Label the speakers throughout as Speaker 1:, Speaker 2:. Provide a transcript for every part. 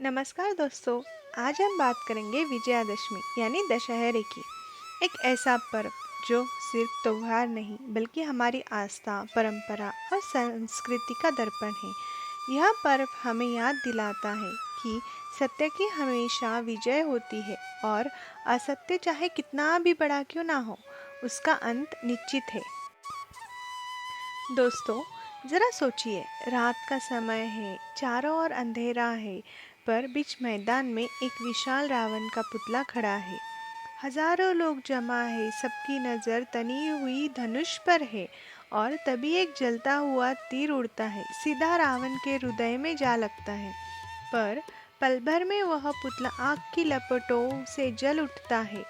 Speaker 1: नमस्कार दोस्तों। आज हम बात करेंगे विजयादशमी यानी दशहरे की। एक ऐसा पर्व जो सिर्फ त्योहार नहीं बल्कि हमारी आस्था, परंपरा और संस्कृति का दर्पण है। यह पर्व हमें याद दिलाता है कि सत्य की हमेशा विजय होती है और असत्य चाहे कितना भी बड़ा क्यों ना हो, उसका अंत निश्चित है। दोस्तों, जरा सोचिए, रात का समय है, चारों ओर अंधेरा है, पर बीच मैदान में एक विशाल रावण का पुतला खड़ा है। हजारों लोग जमा है, सबकी नज़र तनी हुई धनुष पर है और तभी एक जलता हुआ तीर उड़ता है, सीधा रावण के हृदय में जा लगता है। पर पल भर में वह पुतला आग की लपटों से जल उठता है।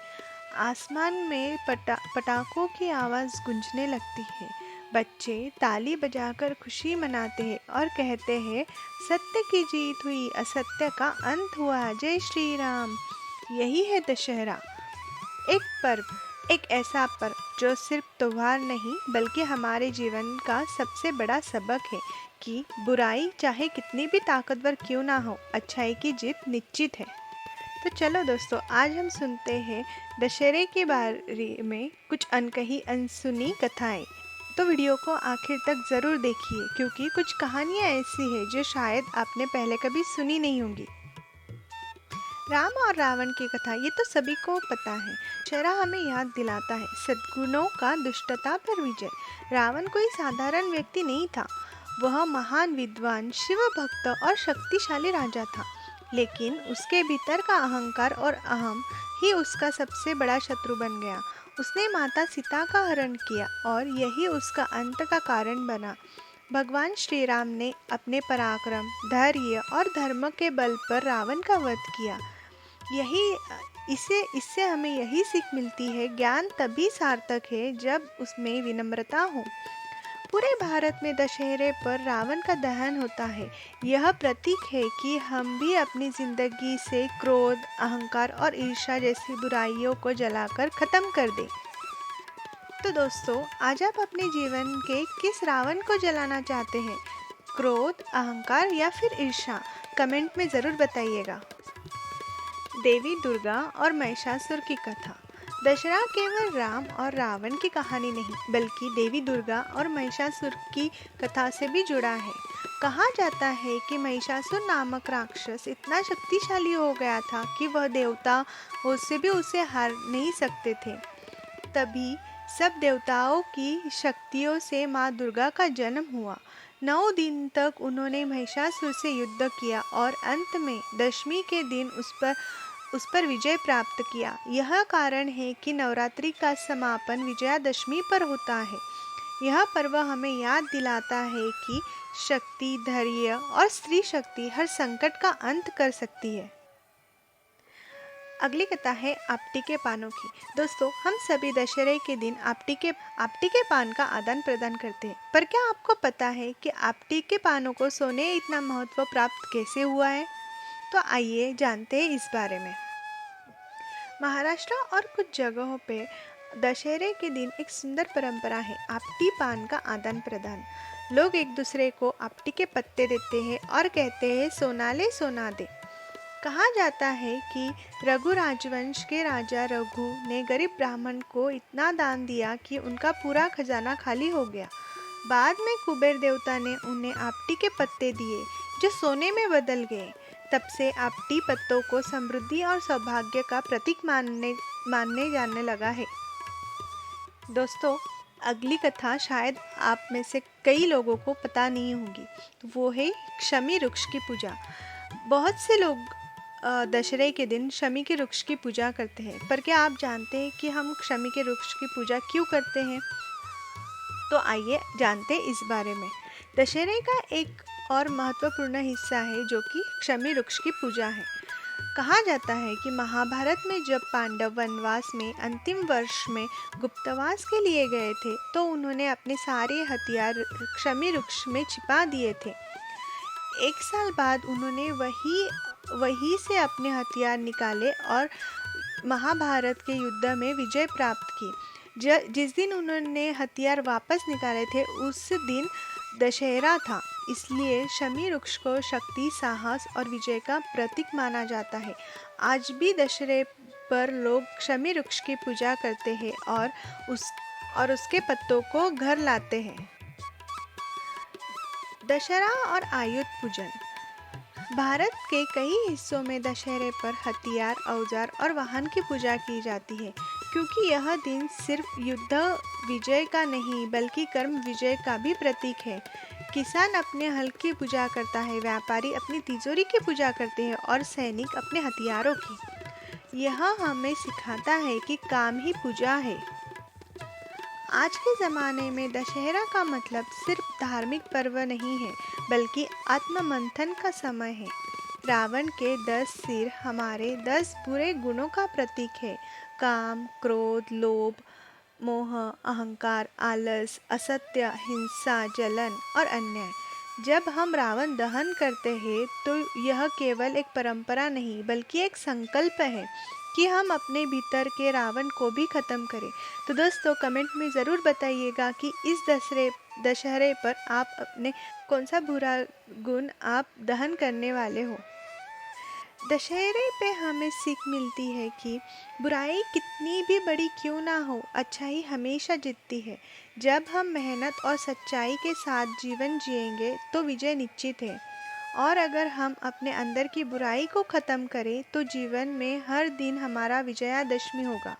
Speaker 1: आसमान में पटाखों की आवाज़ गूंजने लगती है। बच्चे ताली बजाकर खुशी मनाते हैं और कहते हैं, सत्य की जीत हुई, असत्य का अंत हुआ, जय श्री राम। यही है दशहरा। एक पर्व, एक ऐसा पर्व जो सिर्फ त्योहार नहीं बल्कि हमारे जीवन का सबसे बड़ा सबक है कि बुराई चाहे कितनी भी ताकतवर क्यों ना हो, अच्छाई की जीत निश्चित है। तो चलो दोस्तों, आज हम सुनते हैं दशहरे के बारे में कुछ अनकही अनसुनी कथाएं। तो वीडियो को आखिर तक ज़रूर देखिए, क्योंकि कुछ कहानियाँ ऐसी हैं जो शायद आपने पहले कभी सुनी नहीं होंगी। राम और रावण की कथा, ये तो सभी को पता है। दशहरा हमें याद दिलाता है सद्गुणों का दुष्टता पर विजय। रावण कोई साधारण व्यक्ति नहीं था, वह महान विद्वान, शिव भक्त और शक्तिशाली राजा था। लेकिन उसके भीतर का अहंकार और अहम ही उसका सबसे बड़ा शत्रु बन गया। उसने माता सीता का हरण किया और यही उसका अंत का कारण बना। भगवान श्री राम ने अपने पराक्रम, धैर्य और धर्म के बल पर रावण का वध किया। यही इससे हमें यही सीख मिलती है, ज्ञान तभी सार्थक है जब उसमें विनम्रता हो। पूरे भारत में दशहरे पर रावण का दहन होता है। यह प्रतीक है कि हम भी अपनी जिंदगी से क्रोध, अहंकार और ईर्ष्या जैसी बुराइयों को जलाकर खत्म कर दें। तो दोस्तों, आज आप अपने जीवन के किस रावण को जलाना चाहते हैं? क्रोध, अहंकार या फिर ईर्ष्या? कमेंट में ज़रूर बताइएगा। देवी दुर्गा और महिषासुर की कथा। दशहरा केवल राम और रावण की कहानी नहीं बल्कि देवी दुर्गा और महिषासुर की कथा से भी जुड़ा है। कहा जाता है कि महिषासुर नामक राक्षस इतना शक्तिशाली हो गया था कि वह देवताओं से भी उसे हार नहीं सकते थे। तभी सब देवताओं की शक्तियों से माँ दुर्गा का जन्म हुआ। 9 दिन तक उन्होंने महिषासुर से युद्ध किया और अंत में दशमी के दिन उस पर विजय प्राप्त किया। यह कारण है कि नवरात्रि का समापन विजयादशमी पर होता है। यह पर्व हमें याद दिलाता है कि शक्ति, धैर्य और स्त्री शक्ति हर संकट का अंत कर सकती है। अगली कथा है आपटी के पानों की। दोस्तों, हम सभी दशहरे के दिन आपटी के पान का आदान प्रदान करते हैं, पर क्या आपको पता है कि आपटी के पानों को सोने इतना महत्व प्राप्त कैसे हुआ है? तो आइए जानते हैं इस बारे में। महाराष्ट्र और कुछ जगहों पे दशहरे के दिन एक सुंदर परंपरा है, आपटी पान का आदान प्रदान। लोग एक दूसरे को आपटी के पत्ते देते हैं और कहते हैं, सोना ले सोना दे। कहा जाता है कि रघु राजवंश के राजा रघु ने गरीब ब्राह्मण को इतना दान दिया कि उनका पूरा खजाना खाली हो गया। बाद में कुबेर देवता ने उन्हें आपटी के पत्ते दिए जो सोने में बदल गए। तब से आपटी पत्तों को समृद्धि और सौभाग्य का प्रतीक मानने जाने लगा है। दोस्तों, अगली कथा शायद आप में से कई लोगों को पता नहीं होगी, तो वो है शमी वृक्ष की पूजा। बहुत से लोग दशहरे के दिन शमी के वृक्ष की पूजा करते हैं, पर क्या आप जानते हैं कि हम शमी के वृक्ष की पूजा क्यों करते हैं? तो आइए जानते हैं इस बारे में। दशहरे का एक और महत्वपूर्ण हिस्सा है जो कि शमी वृक्ष की पूजा है। कहा जाता है कि महाभारत में जब पांडव वनवास में अंतिम वर्ष में गुप्तवास के लिए गए थे, तो उन्होंने अपने सारे हथियार शमी वृक्ष में छिपा दिए थे। 1 साल बाद उन्होंने वही से अपने हथियार निकाले और महाभारत के युद्ध में विजय प्राप्त की। जिस दिन उन्होंने हथियार वापस निकाले थे, उस दिन दशहरा था। इसलिए शमी वृक्ष को शक्ति, साहस और विजय का प्रतीक माना जाता है। आज भी दशहरे पर लोग शमी वृक्ष की पूजा करते हैं उस उसके पत्तों को घर लाते हैं। दशहरा और आयुध पूजन। भारत के कई हिस्सों में दशहरे पर हथियार, औजार और वाहन की पूजा की जाती है, क्योंकि यह दिन सिर्फ युद्ध विजय का नहीं बल्कि कर्म विजय का भी प्रतीक है। किसान अपने हल की पूजा करता है, व्यापारी अपनी तिजोरी की पूजा करते हैं और सैनिक अपने हथियारों की। यह हमें सिखाता है कि काम ही पूजा है। आज के ज़माने में दशहरा का मतलब सिर्फ धार्मिक पर्व नहीं है, बल्कि आत्ममंथन का समय है। रावण के 10 सिर हमारे 10 बुरे गुणों का प्रतीक है। काम, क्रोध, लोभ, मोह, अहंकार, आलस, असत्य, हिंसा, जलन और अन्याय। जब हम रावण दहन करते हैं तो यह केवल एक परंपरा नहीं बल्कि एक संकल्प है कि हम अपने भीतर के रावण को भी खत्म करें। तो दोस्तों, कमेंट में ज़रूर बताइएगा कि इस दशहरे पर आप अपने कौन सा बुरा गुण आप दहन करने वाले हो। दशहरे पे हमें सीख मिलती है कि बुराई कितनी भी बड़ी क्यों ना हो, अच्छाई हमेशा जीतती है। जब हम मेहनत और सच्चाई के साथ जीवन जिएंगे तो विजय निश्चित है। और अगर हम अपने अंदर की बुराई को ख़त्म करें तो जीवन में हर दिन हमारा विजयादशमी होगा।